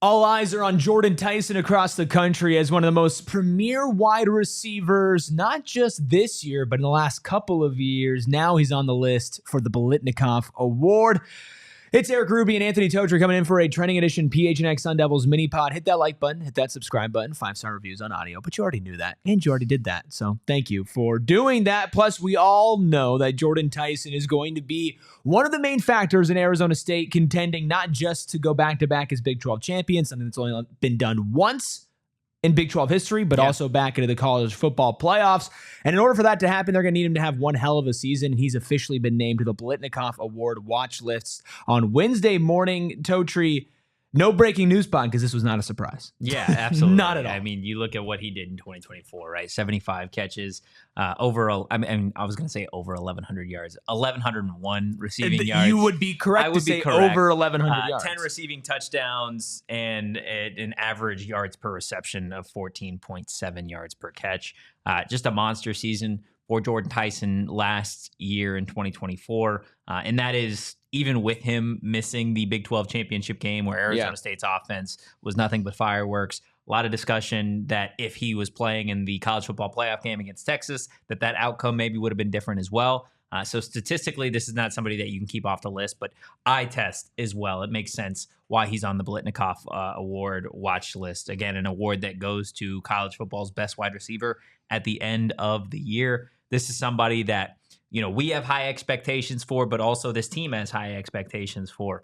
All eyes are on Jordyn Tyson across the country as one of the most premier wide receivers, not just this year, but in the last couple of years. Now he's on the list for the Biletnikoff Award. It's Eric Ruby and Anthony Totri coming in for a trending edition PHNX Sun Devils mini pod. Hit that like button, hit that subscribe button, 5-star reviews on audio, but you already knew that, and you already did that, so thank you for doing that. Plus, we all know that Jordyn Tyson is going to be one of the main factors in Arizona State contending not just to go back-to-back as Big 12 champions, something that's only been done once in Big 12 history, but also back into the college football playoffs. And in order for that to happen, they're going to need him to have one hell of a season. And he's officially been named to the Biletnikoff Award watch list on Wednesday morning. Totri, no breaking news pod because this was not a surprise. Yeah, absolutely. Not at all. I mean, you look at what he did in 2024, right? 75 catches, I was going to say over 1,100 yards, 1,101 receiving yards. You would be correct to say correct. over 1,100 yards. 10 receiving touchdowns and an average yards per reception of 14.7 yards per catch. Just a monster season for Jordyn Tyson last year in 2024. And that is even with him missing the Big 12 championship game where Arizona State's offense was nothing but fireworks. A lot of discussion that if he was playing in the college football playoff game against Texas, that outcome maybe would have been different as well. So statistically, this is not somebody that you can keep off the list, but eye test as well. It makes sense why he's on the Biletnikoff Award watch list. Again, an award that goes to college football's best wide receiver at the end of the year. This is somebody that, we have high expectations for, but also this team has high expectations for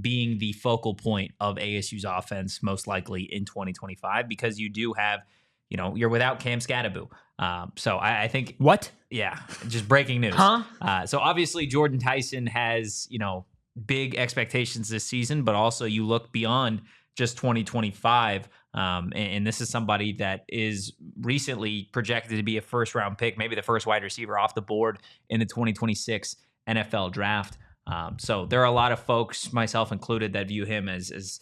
being the focal point of ASU's offense, most likely in 2025, because you do have, you're without Cam Scadaboo. So I think... What? Yeah, just breaking news. So obviously Jordyn Tyson has, big expectations this season, but also you look beyond just 2025. And this is somebody that is recently projected to be a first-round pick, maybe the first wide receiver off the board in the 2026 NFL draft. So there are a lot of folks, myself included, that view him as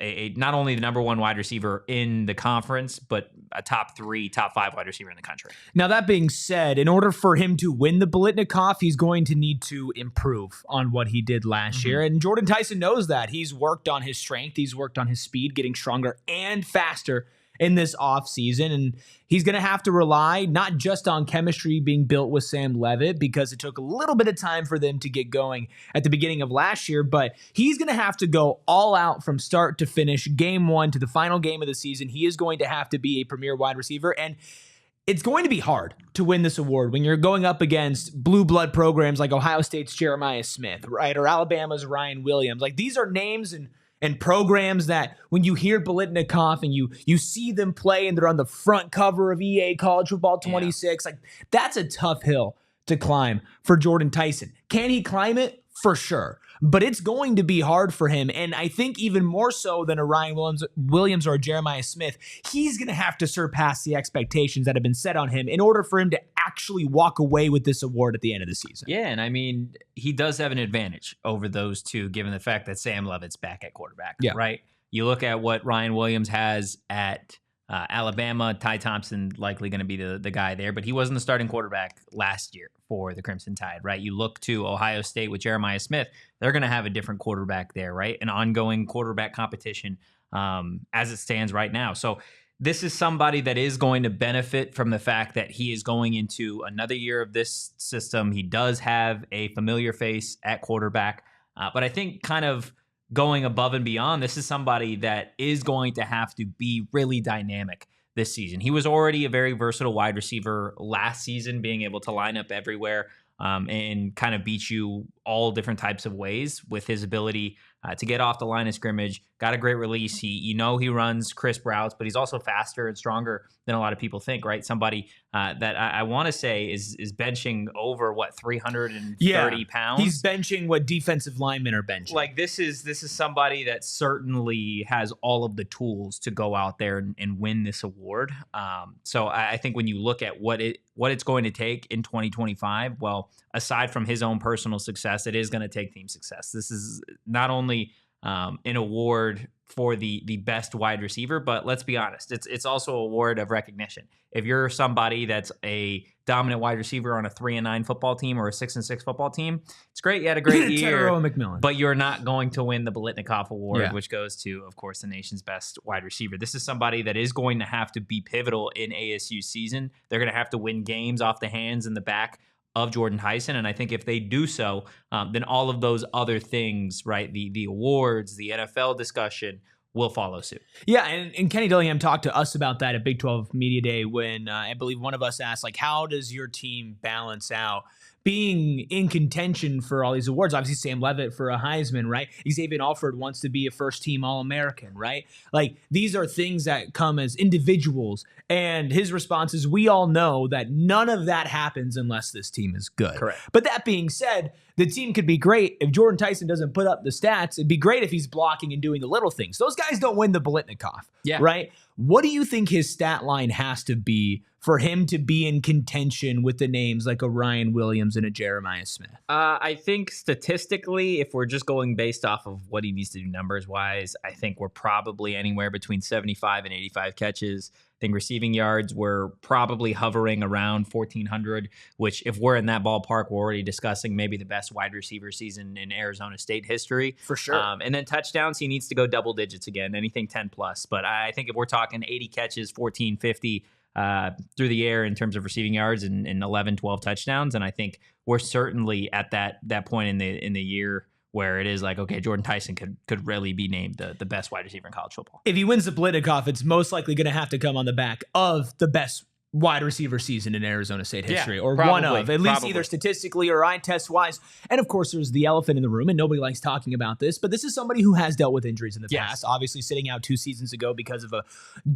not only the number one wide receiver in the conference, but a top 3, top 5 wide receiver in the country. Now, that being said, in order for him to win the Biletnikoff, he's going to need to improve on what he did last year. And Jordyn Tyson knows that. He's worked on his strength. He's worked on his speed, getting stronger and faster in this offseason. And he's going to have to rely not just on chemistry being built with Sam Leavitt, because it took a little bit of time for them to get going at the beginning of last year, but he's going to have to go all out from start to finish, game one to the final game of the season. He is going to have to be a premier wide receiver, and it's going to be hard to win this award when you're going up against blue blood programs like Ohio State's Jeremiah Smith, right, or Alabama's Ryan Williams. Like, these are names and programs that when you hear Biletnikoff and you see them play and they're on the front cover of EA College Football 26, like, that's a tough hill to climb for Jordyn Tyson. Can he climb it? For sure. But it's going to be hard for him. And I think even more so than a Ryan Williams or a Jeremiah Smith, he's going to have to surpass the expectations that have been set on him in order for him to actually walk away with this award at the end of the season. Yeah, and I mean, he does have an advantage over those two, given the fact that Sam Leavitt's back at quarterback, right? You look at what Ryan Williams has at Alabama. Ty Thompson likely going to be the guy there, but he wasn't the starting quarterback last year for the Crimson Tide, right? You look to Ohio State with Jeremiah Smith, they're going to have a different quarterback there, right? An ongoing quarterback competition as it stands right now. So this is somebody that is going to benefit from the fact that he is going into another year of this system. He does have a familiar face at quarterback, but I think kind of going above and beyond, this is somebody that is going to have to be really dynamic this season. He was already a very versatile wide receiver last season, being able to line up everywhere and kind of beat you all different types of ways with his ability to get off the line of scrimmage. Got a great release. He runs crisp routes, but he's also faster and stronger than a lot of people think, right? Somebody that I want to say is benching over 330 pounds. He's benching what defensive linemen are benching. Like, this is somebody that certainly has all of the tools to go out there and win this award. So I think when you look at what it's going to take in 2025, well, aside from his own personal success, it is going to take team success. This is not only an award for the best wide receiver, but let's be honest, it's also a award of recognition. If you're somebody that's a dominant wide receiver on a 3-9 football team or a 6-6 football team, it's great. You had a great year, but you're not going to win the Biletnikoff Award, which goes to, of course, the nation's best wide receiver. This is somebody that is going to have to be pivotal in ASU season. They're going to have to win games off the hands and the back of Jordyn Tyson. And I think if they do so, then all of those other things, right, the awards, the NFL discussion will follow suit. Yeah, and Kenny Dillingham talked to us about that at Big 12 Media Day when I believe one of us asked, like, how does your team balance out being in contention for all these awards? Obviously, Sam Levitt for a Heisman, right? Xavier Alford wants to be a first-team All-American, right? Like, these are things that come as individuals. And his response is, we all know that none of that happens unless this team is good. Correct. But that being said, the team could be great. If Jordyn Tyson doesn't put up the stats, it'd be great if he's blocking and doing the little things. Those guys don't win the Biletnikoff, right? What do you think his stat line has to be for him to be in contention with the names like a Ryan Williams and a Jeremiah Smith? I think statistically, if we're just going based off of what he needs to do numbers-wise, I think we're probably anywhere between 75 and 85 catches. I think receiving yards were probably hovering around 1,400, which if we're in that ballpark, we're already discussing maybe the best wide receiver season in Arizona State history. For sure. And then touchdowns, he needs to go double digits again, anything 10+. But I think if we're talking 80 catches, 1,450 through the air in terms of receiving yards and 11, 12 touchdowns, and I think we're certainly at that point in the year where it is like, okay, Jordyn Tyson could really be named the best wide receiver in college football. If he wins the Biletnikoff, it's most likely going to have to come on the back of the best wide receiver season in Arizona State history, or probably, one of, at least either statistically or eye test wise. And of course, there's the elephant in the room, and nobody likes talking about this, but this is somebody who has dealt with injuries in the past, obviously sitting out 2 seasons ago because of a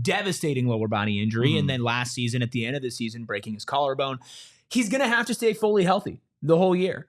devastating lower body injury, and then last season, at the end of the season, breaking his collarbone. He's going to have to stay fully healthy the whole year.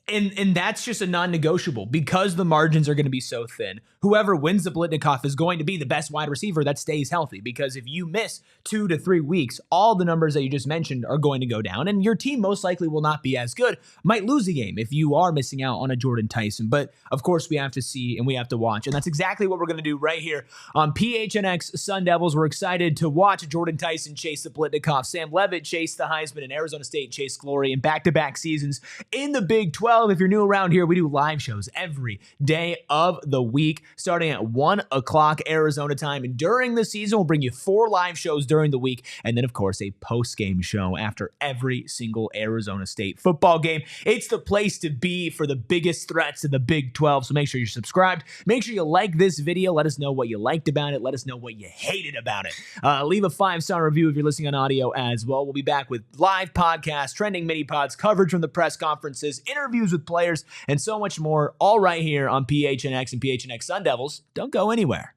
And that's just a non-negotiable because the margins are going to be so thin. Whoever wins the Biletnikoff is going to be the best wide receiver that stays healthy, because if you miss 2 to 3 weeks, all the numbers that you just mentioned are going to go down, and your team most likely will not be as good, might lose a game if you are missing out on a Jordyn Tyson. But of course, we have to see and we have to watch, and that's exactly what we're going to do right here on PHNX Sun Devils. We're excited to watch Jordyn Tyson chase the Biletnikoff, Sam Levitt chase the Heisman, and Arizona State chase glory in back-to-back seasons in the Big 12. If you're new around here, we do live shows every day of the week, starting at 1 o'clock Arizona time. And during the season, we'll bring you 4 live shows during the week, and then, of course, a post-game show after every single Arizona State football game. It's the place to be for the biggest threats in the Big 12, so make sure you're subscribed. Make sure you like this video. Let us know what you liked about it. Let us know what you hated about it. Leave a 5-star review if you're listening on audio as well. We'll be back with live podcasts, trending mini-pods, coverage from the press conferences, interviews with players, and so much more, all right here on PHNX and PHNX Sun Devils. Don't go anywhere.